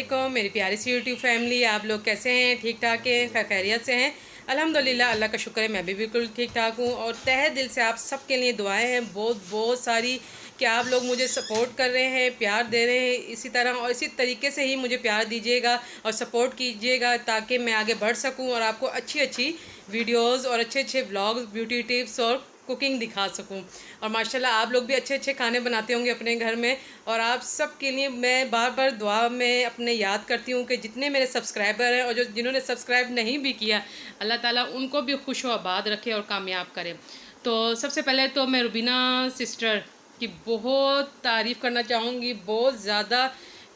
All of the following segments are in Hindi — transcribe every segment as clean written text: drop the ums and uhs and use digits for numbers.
वालेकुम मेरी प्यारी सी यूट्यूब फैमिली। आप लोग कैसे हैं? ठीक ठाक हैं? खैरियत से हैं? अल्हम्दुलिल्लाह, अल्लाह का शुक्र है, मैं भी बिल्कुल ठीक ठाक हूँ। और तहे दिल से आप सबके लिए दुआएं हैं बहुत बहुत सारी कि आप लोग मुझे सपोर्ट कर रहे हैं, प्यार दे रहे हैं। इसी तरह और इसी तरीके से ही मुझे प्यार दीजिएगा और सपोर्ट कीजिएगा ताकि मैं आगे बढ़ सकूँ और आपको अच्छी अच्छी वीडियोज़ और अच्छे अच्छे व्लॉग्स, ब्यूटी टिप्स और कुकिंग दिखा सकूं। और माशाल्लाह आप लोग भी अच्छे अच्छे खाने बनाते होंगे अपने घर में। और आप सब के लिए मैं बार बार दुआ में अपने याद करती हूँ कि जितने मेरे सब्सक्राइबर हैं और जो जिन्होंने सब्सक्राइब नहीं भी किया, अल्लाह ताला उनको भी खुश व आबाद रखे और कामयाब करे। तो सबसे पहले तो मैं रुबीना सिस्टर की बहुत तारीफ़ करना चाहूँगी, बहुत ज़्यादा,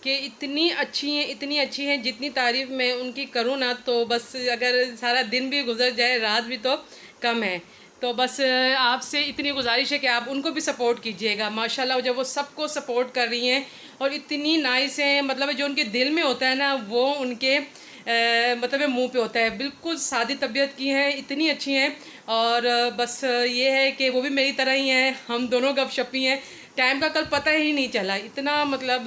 कि इतनी अच्छी हैं, इतनी अच्छी हैं। जितनी तारीफ़ मैं उनकी करूँ ना तो बस अगर सारा दिन भी गुजर जाए, रात भी तो कम है। तो बस आपसे इतनी गुजारिश है कि आप उनको भी सपोर्ट कीजिएगा। माशाल्लाह जब वो सबको सपोर्ट कर रही हैं और इतनी नाइस हैं, मतलब जो उनके दिल में होता है ना वो उनके मतलब मुंह पे होता है। बिल्कुल सादी तबीयत की हैं, इतनी अच्छी हैं। और बस ये है कि वो भी मेरी तरह ही हैं, हम दोनों गपशपी हैं। टाइम का कल पता ही नहीं चला, इतना मतलब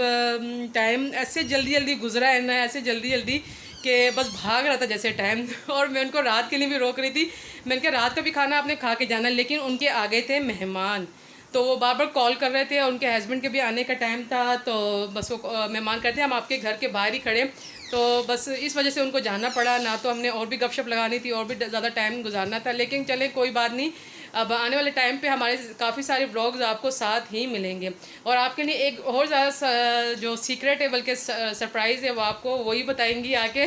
टाइम ऐसे जल्दी जल्दी गुजरा है ना, ऐसे जल्दी जल्दी कि बस भाग रहा था जैसे टाइम। और मैं उनको रात के लिए भी रोक रही थी। मैंने कहा रात का भी खाना आपने खा के जाना, लेकिन उनके आ गए थे मेहमान, तो वो बार बार कॉल कर रहे थे और उनके हस्बैंड के भी आने का टाइम था। तो बस वो मेहमान कहते हैं हम आपके घर के बाहर ही खड़े, तो बस इस वजह से उनको जाना पड़ा। ना तो हमने और भी गपशप लगानी थी और भी ज़्यादा टाइम गुजारना था, लेकिन चले कोई बात नहीं। अब आने वाले टाइम पे हमारे काफ़ी सारे व्लॉग्स आपको साथ ही मिलेंगे। और आपके लिए एक और ज़्यादा जो सीक्रेट है, बल्कि सरप्राइज़ है, वो आपको वही बताएंगी आके।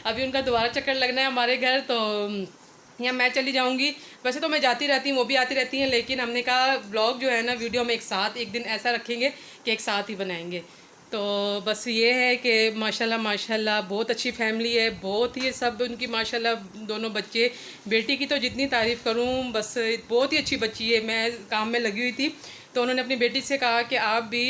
अभी उनका दोबारा चक्कर लगना है हमारे घर, तो या मैं चली जाऊंगी। वैसे तो मैं जाती रहती हूँ, वो भी आती रहती हैं, लेकिन हमने कहा ब्लॉग जो है ना, वीडियो हम एक साथ एक दिन ऐसा रखेंगे कि एक साथ ही बनाएंगे। तो बस ये है कि माशाल्लाह माशाल्लाह बहुत अच्छी फैमिली है, बहुत ही सब उनकी माशाल्लाह दोनों बच्चे। बेटी की तो जितनी तारीफ़ करूँ बस, बहुत ही अच्छी बच्ची है। मैं काम में लगी हुई थी तो उन्होंने अपनी बेटी से कहा कि आप भी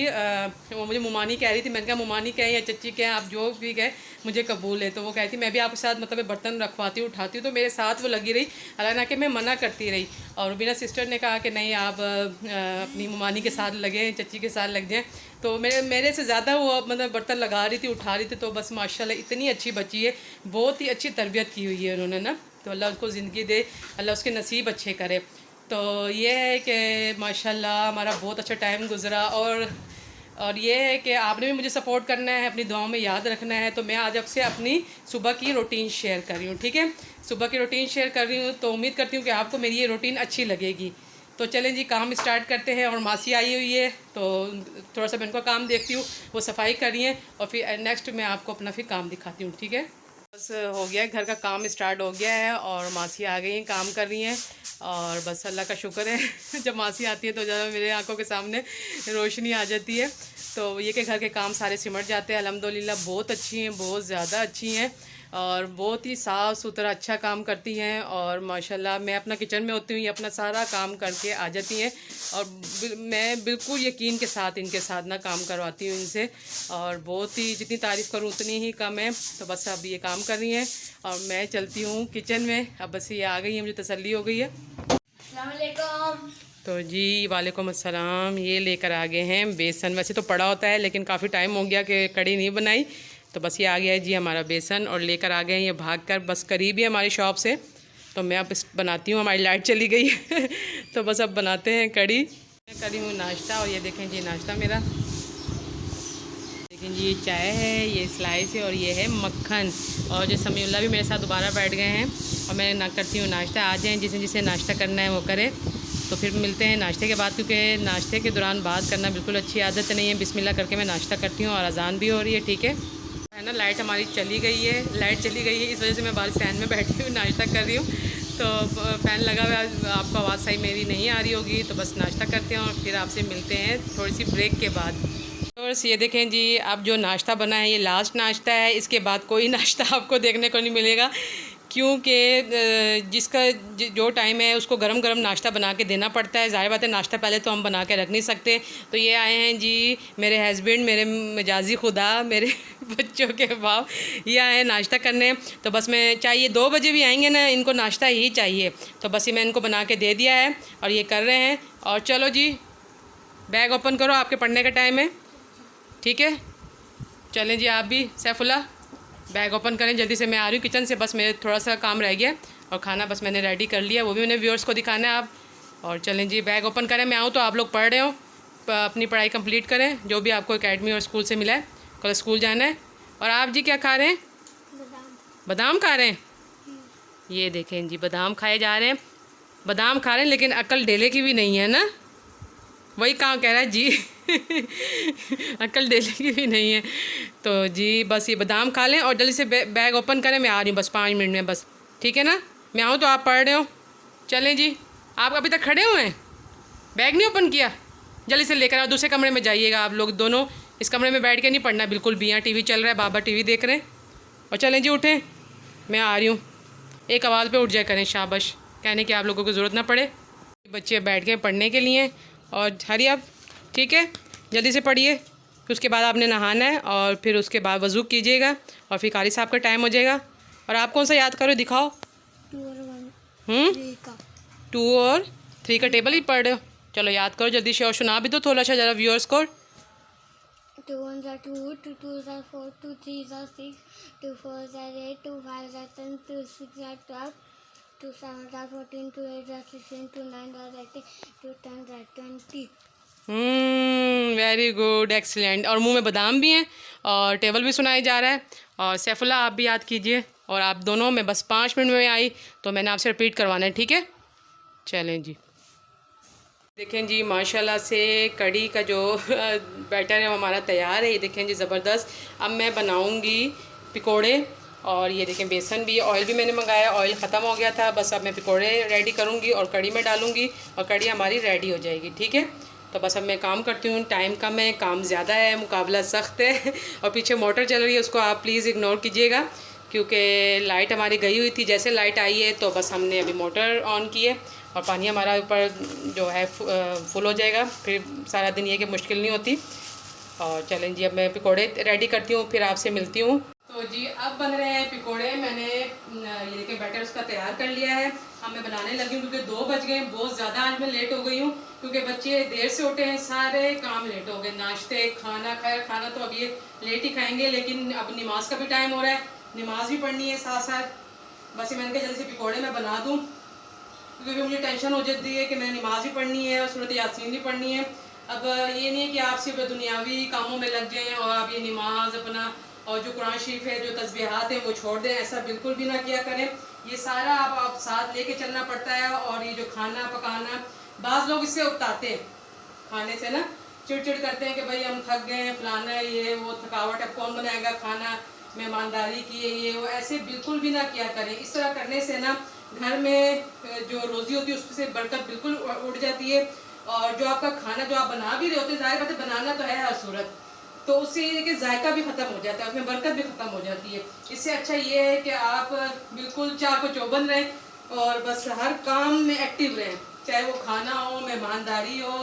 वो मुझे मुमानी कह रही थी, मैंने कहा मुमानी कहें या चच्ची कहें, आप जो भी कहें मुझे कबूल है। तो वो कहती मैं भी आपके साथ मतलब बर्तन रखवाती हूँ, उठाती हूँ, तो मेरे साथ वो लगी रही, हालांकि मैं मना करती रही। और बिना सिस्टर ने कहा कि नहीं आप अपनी मुमानी के साथ लगे, चच्ची के साथ लग जाएँ। तो मेरे से ज़्यादा वो मतलब बर्तन लगा रही थी, उठा रही थी। तो बस माशाल्लाह इतनी अच्छी बच्ची है, बहुत ही अच्छी तरबियत की हुई है उन्होंने ना। तो अल्लाह उसको ज़िंदगी दे, अल्लाह उसके नसीब अच्छे करे। तो ये है कि माशाल्लाह हमारा बहुत अच्छा टाइम गुज़रा। और ये है कि आपने भी मुझे सपोर्ट करना है, अपनी दुआओं में याद रखना है। तो मैं आज आपसे अपनी सुबह की रूटीन शेयर कर रही हूँ, ठीक है? सुबह की रूटीन शेयर कर रही हूँ, तो उम्मीद करती हूँ कि आपको मेरी ये रूटीन अच्छी लगेगी। तो चलें जी, काम स्टार्ट करते हैं। और मासी आई हुई है तो थोड़ा सा मैं उनका काम देखती हूँ, वो सफाई कर रही हैं, और फिर नेक्स्ट मैं आपको अपना फिर काम दिखाती हूँ, ठीक है? बस हो गया है, घर का काम स्टार्ट हो गया है और मासी आ गई हैं, काम कर रही हैं। और बस अल्लाह का शुक्र है जब मासी आती है तो ज़्यादा मेरे आंखों के सामने रोशनी आ जाती है। तो ये कि घर के काम सारे सिमट जाते हैं अल्हम्दुलिल्लाह। बहुत अच्छी हैं, बहुत ज़्यादा अच्छी हैं और बहुत ही साफ़ सुथरा अच्छा काम करती हैं। और माशाल्लाह मैं अपना किचन में होती हूँ, ये अपना सारा काम करके आ जाती हैं। और मैं बिल्कुल यकीन के साथ इनके साथ ना काम करवाती हूँ इनसे। और बहुत ही जितनी तारीफ़ करूँ उतनी ही कम है। तो बस अब ये काम कर रही हैं और मैं चलती हूँ किचन में। अब बस ये आ गई है, मुझे तसल्ली हो गई है। तो जी वालेकुम अस्सलाम। ये लेकर आ गए हैं बेसन। वैसे तो पड़ा होता है लेकिन काफ़ी टाइम हो गया कि कड़ी नहीं बनाई, तो बस ये आ गया है जी हमारा बेसन। और लेकर आ गए हैं ये भाग कर, बस करीब ही हमारी शॉप से। तो मैं अब इस बनाती हूँ, हमारी लाइट चली गई है तो बस अब बनाते हैं कड़ी। मैं करी हूँ नाश्ता, और ये देखें जी नाश्ता मेरा, लेकिन जी ये चाय है, ये स्लाइस है और ये है मक्खन। और जो समीउल्ला भी मेरे साथ दोबारा बैठ गए हैं और मैं ना करती हूँ नाश्ता। आ जाएँ, जिसे जिसे नाश्ता करना है वो करे। तो फिर मिलते हैं नाश्ते के बाद, क्योंकि नाश्ते के दौरान बात करना बिल्कुल अच्छी आदत नहीं है। बिस्मिल्लाह करके मैं नाश्ता करती हूँ और अजान भी हो रही है, ठीक है ना? लाइट हमारी चली गई है, लाइट चली गई है, इस वजह से मैं बाहर फैन में बैठी हूँ, नाश्ता कर रही हूँ। तो फ़ैन लगा हुआ है, आपको आवाज़ सही मेरी नहीं आ रही होगी। तो बस नाश्ता करते हैं और फिर आपसे मिलते हैं थोड़ी सी ब्रेक के बाद। और ये देखें जी, अब जो नाश्ता बना है ये लास्ट नाश्ता है, इसके बाद कोई नाश्ता आपको देखने को नहीं मिलेगा, क्योंकि जिसका जो टाइम है उसको गरम गरम नाश्ता बना के देना पड़ता है। ज़ाहिर बात है नाश्ता पहले तो हम बना के रख नहीं सकते। तो ये आए हैं जी मेरे हस्बैंड, मेरे मजाजी खुदा, मेरे बच्चों के बाप, ये आए हैं नाश्ता करने। तो बस मैं चाहिए 2 बजे भी आएंगे ना, इनको नाश्ता ही चाहिए। तो बस ये मैं इनको बना के दे दिया है और ये कर रहे हैं। और चलो जी बैग ओपन करो, आपके पढ़ने का टाइम है, ठीक है? चलें जी, आप भी सैफुल्ला बैग ओपन करें जल्दी से। मैं आ रही हूँ किचन से, बस मेरे थोड़ा सा काम रह गया और खाना बस मैंने रेडी कर लिया, वो भी मैंने व्यूअर्स को दिखाना है आप। और चलें जी, बैग ओपन करें। मैं आऊँ तो आप लोग पढ़ रहे हो, अपनी पढ़ाई कंप्लीट करें जो भी आपको एकेडमी और स्कूल से मिला है। कल स्कूल जाना है। और आप जी क्या खा रहे हैं? बादाम खा रहे हैं। ये देखें जी, बादाम खाए जा रहे हैं। बादाम खा रहे हैं लेकिन अक्ल डेले की भी नहीं है ना, वही कहाँ कह रहा है जी अक्ल डेले की भी नहीं है। तो जी बस ये बादाम खा लें और जल्दी से बैग ओपन करें। मैं आ रही हूँ बस 5 मिनट में, बस ठीक है ना। मैं आऊँ तो आप पढ़ रहे हो। चलें जी, आप अभी तक खड़े हुए हैं, बैग नहीं ओपन किया? जल्दी से लेकर आओ, दूसरे कमरे में जाइएगा आप लोग दोनों। इस कमरे में बैठ के नहीं पढ़ना बिल्कुल भी। यहाँ टीवी चल रहा है, बाबा टीवी देख रहे हैं। और चलें जी उठें, मैं आ रही हूँ। एक आवाज़ पे उठ जाए करें, शाबाश, कहने की आप लोगों को ज़रूरत ना पड़े। बच्चे बैठ गए पढ़ने के लिए और हरी अब ठीक है, जल्दी से पढ़िए। फिर उसके बाद आपने नहाना है और फिर उसके बाद वज़ू कीजिएगा और फिर कारी साहब का टाइम हो जाएगा। और आप कौन सा याद करो, दिखाओ। 2 और 3 का टेबल ही पढ़ रहे हो, चलो याद करो जल्दी से और सुना भी दो थोड़ा सा ज़रा व्यूअर्स को। 2 1 2, 2 2 4, 2 3 6, 2 4 8, 2 5 10, 2 6 12, 2 7 14, 2 8 16, 2 9 18, 2 10 20। Very good, excellent. और मुंह में बादाम भी हैं और टेबल भी सुनाया जा रहा है। और सैफुल्ला आप भी याद कीजिए। और आप दोनों में बस 5 मिनट में आई तो मैंने आपसे रिपीट करवाना है, ठीक है। चलें जी, देखें जी माशाल्लाह से कड़ी का जो बैटर है वो हमारा तैयार है। ये देखें जी ज़बरदस्त। अब मैं बनाऊंगी पकोड़े। और ये देखें बेसन भी, ऑयल भी मैंने मंगाया, ऑयल ख़त्म हो गया था। बस अब मैं पकोड़े रेडी करूंगी और कड़ी में डालूंगी और कड़ी हमारी रेडी हो जाएगी, ठीक है। तो बस अब मैं काम करती हूँ, टाइम कम है, काम ज़्यादा है, मुकाबला सख्त है और पीछे मोटर चल रही है, उसको आप प्लीज़ इग्नोर कीजिएगा क्योंकि लाइट हमारी गई हुई थी। जैसे लाइट आई है तो बस हमने अभी मोटर ऑन की है और पानी हमारा ऊपर जो है फुल हो जाएगा, फिर सारा दिन ये कि मुश्किल नहीं होती। और चलें जी, अब मैं पकोड़े रेडी करती हूँ, फिर आपसे मिलती हूँ। तो जी अब बन रहे हैं पकोड़े। मैंने ये देखिए बैटर उसका तैयार कर लिया है। अब मैं बनाने लगी हूँ क्योंकि 2 बज गए, बहुत ज़्यादा आज मैं लेट हो गई हूँ क्योंकि बच्चे देर से उठे हैं, सारे काम लेट हो गए, नाश्ते खाना खैर खाना तो अब ये लेट ही खाएंगे, लेकिन अब नमाज का भी टाइम हो रहा है, नमाज भी पढ़नी है साथ साथ। बस ये मैंने कहा जल्दी से पकोड़े मैं बना दूँ क्योंकि मुझे टेंशन हो जाती है कि मैंने नमाज भी पढ़नी है और सूरत यासीन भी पढ़नी है। अब ये नहीं है कि आप सिर्फ दुनियावी कामों में लग जाएं और आप ये नमाज अपना और जो कुरान शरीफ है, जो तस्बीहात है वो छोड़ दें, ऐसा बिल्कुल भी ना किया करें। ये सारा आप साथ लेके चलना पड़ता है। और ये जो खाना पकाना, बाज़ लोग इससे उकताते हैं, खाने से ना चिड़चिड़ करते हैं कि भाई हम थक गए हैं, फलाना है, ये वो थकावट है, कौन बनाएगा खाना, मेहमानदारी की है ये वो। ऐसे बिल्कुल भी ना किया करें। इस तरह करने से ना घर में जो रोज़ी होती है उससे बरकत बिल्कुल उड़ जाती है। और जो आपका खाना जो आप बना भी रहे होते हैं, ज़ाहिर बात है बनाना तो है हर सूरत, तो उससे ये कि जायका भी ख़त्म हो जाता है, उसमें बरकत भी ख़त्म हो जाती है। इससे अच्छा ये है कि आप बिल्कुल चाको चौबंद रहें और बस हर काम में एक्टिव रहें, चाहे वो खाना हो, मेहमानदारी हो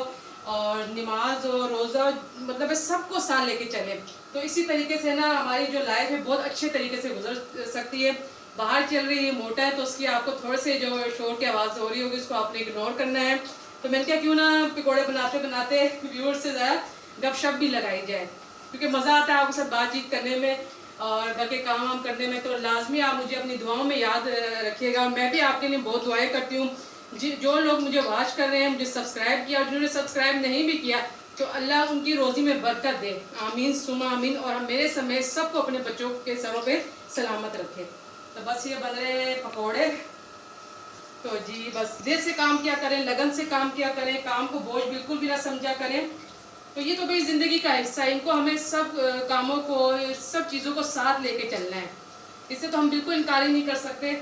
और नमाज हो, रोज़ा, मतलब सबको साथ लेके चलें। तो इसी तरीके से ना हमारी जो लाइफ है बहुत अच्छे तरीके से गुजर सकती है। बाहर चल रही है मोटा है तो उसकी आपको थोड़े से जो शोर की आवाज़ हो रही होगी उसको आपने इग्नोर करना है। तो मैंने क्या क्यों ना पकौड़े बनाते बनाते व्यूअर्स से ज़्यादा गपशप भी लगाई जाए क्योंकि मज़ा आता है आपके साथ बातचीत करने में और घर के काम वाम करने में। तो लाजमी आप मुझे अपनी दुआओं में याद रखिएगा और मैं भी आपके लिए बहुत दुआएं करती हूँ। जो लोग मुझे वॉच कर रहे हैं, मुझे सब्सक्राइब किया और जिन्होंने सब्सक्राइब नहीं भी किया तो अल्लाह उनकी रोज़ी में बरकत दे, आमीन सुमा आमीन। और हम मेरे समेत सबको अपने बच्चों के सरों पे सलामत रखें। तो बस ये बन रहे हैं पकौड़े। तो जी बस दिल से काम किया करें, लगन से काम किया करें, काम को बोझ बिल्कुल भी ना समझा करें। तो ये तो भाई ज़िंदगी का हिस्सा है, इनको हमें सब कामों को, सब चीज़ों को साथ लेके चलना है, इससे तो हम बिल्कुल इनकार ही नहीं कर सकते।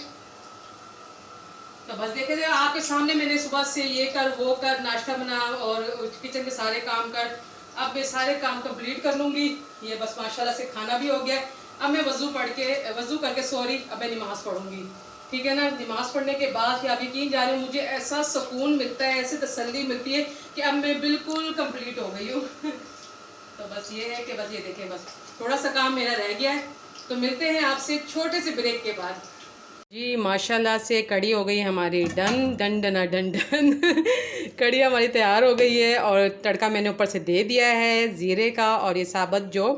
तो बस देखे जाए आपके सामने मैंने सुबह से ये कर वो कर, नाश्ता बना और किचन के सारे काम कर, अब मैं सारे काम कंप्लीट कर लूँगी। ये बस माशाल्लाह से खाना भी हो गया। अब मैं वज़ू करके अब मैं नमाज़ पढ़ूँगी, ठीक है ना। नमाज़ पढ़ने के बाद फिर आप यकीन जाने मुझे ऐसा सुकून मिलता है, ऐसी तसल्ली मिलती है कि अब मैं बिल्कुल कंप्लीट हो गई हूँ तो बस ये है कि बस ये देखें, बस थोड़ा सा काम मेरा रह गया है। तो मिलते हैं आपसे छोटे से ब्रेक के बाद। जी माशाल्लाह से कड़ी हो गई हमारी डन डन डना डन डन कड़ी हमारी तैयार हो गई है और तड़का मैंने ऊपर से दे दिया है ज़ीरे का और ये साबुत जो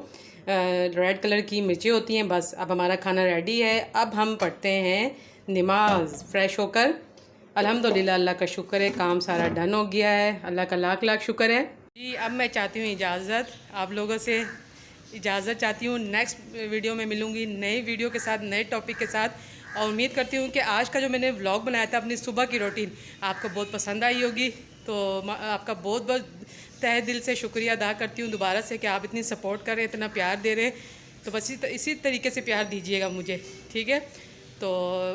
रेड कलर की मिर्चें होती हैं। बस अब हमारा खाना रेडी है। अब हम पढ़ते हैं नमाज फ्रेश होकर। अल्हम्दुलिल्लाह, अल्लाह का शुक्र है, काम सारा डन हो गया है। अल्लाह का लाख लाख शुक्र है जी। अब मैं चाहती हूँ इजाज़त, आप लोगों से इजाज़त चाहती हूँ। नेक्स्ट वीडियो में मिलूँगी नई वीडियो के साथ, नए टॉपिक के साथ। और उम्मीद करती हूँ कि आज का जो मैंने व्लॉग बनाया था अपनी सुबह की रूटीन, आपको बहुत पसंद आई होगी। तो आपका बहुत बहुत तहे दिल से शुक्रिया अदा करती हूँ दोबारा से कि आप इतनी सपोर्ट कर रहे हैं, इतना प्यार दे रहे हैं। तो बस इसी तरीके से प्यार दीजिएगा मुझे, ठीक है। तो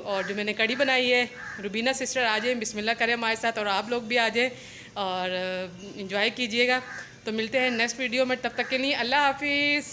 और जो मैंने कड़ी बनाई है, रुबीना सिस्टर आ जाए, बिस्मिल्लाह करें हमारे साथ, और आप लोग भी आ जाएँ और इन्जॉय कीजिएगा। तो मिलते हैं नेक्स्ट वीडियो में, तब तक के लिए अल्लाह हाफिज़।